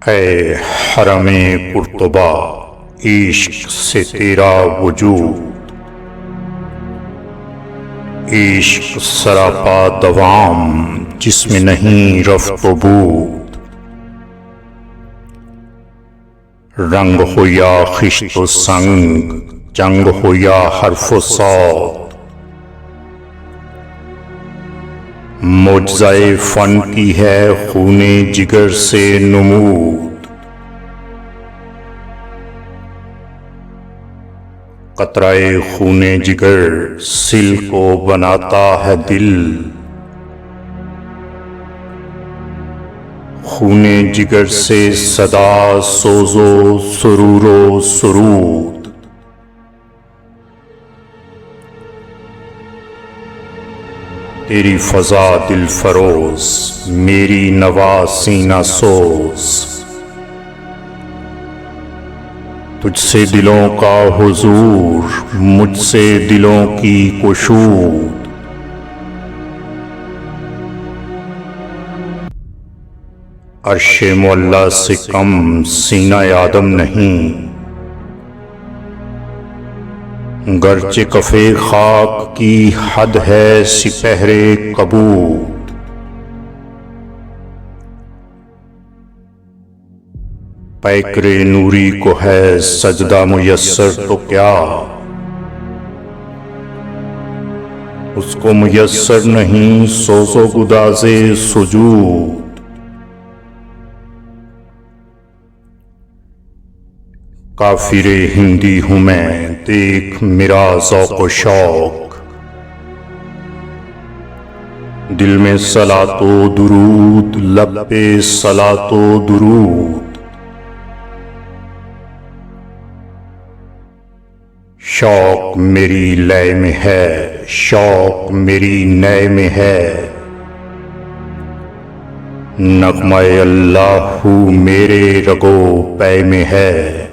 ऐ हरमे कुर्तुबा, इश्क से तेरा वजूद, इश्क सरापा दवाम जिसमें नहीं रफ्तो बूद। रंग हो या खिश्तो संग, जंग हो या हर्फो सौत, मुजज़ाए फन की है खूने जिगर से नमूद। कतराए खूने जिगर सिल को बनाता है दिल, खूने जिगर से सदा सोजो सुरूरो सुरूद। तेरी फजा दिल फरोज, मेरी नवा सीना सोज, तुझसे दिलों का हुजूर, मुझसे दिलों की कुशूद। अर्शे मुअल्ला से कम सीना आदम नहीं, गर्चे कफे खाक की हद है सिपहरे कबूत। पैकरे नूरी को है सजदा मुयस्सर तो क्या, उसको मुयस्सर नहीं सोज़ो गुदाज़े सुजूद। काफिरे हिंदी हूँ मैं, देख मेरा ज़ौक़ शौक़, दिल में सलातो दुरूद, लब पे सलातो दुरूद। शौक़ मेरी लय में है, शौक़ मेरी नय में है, नग़्मा-ए अल्लाहू मेरे रगो पै में है।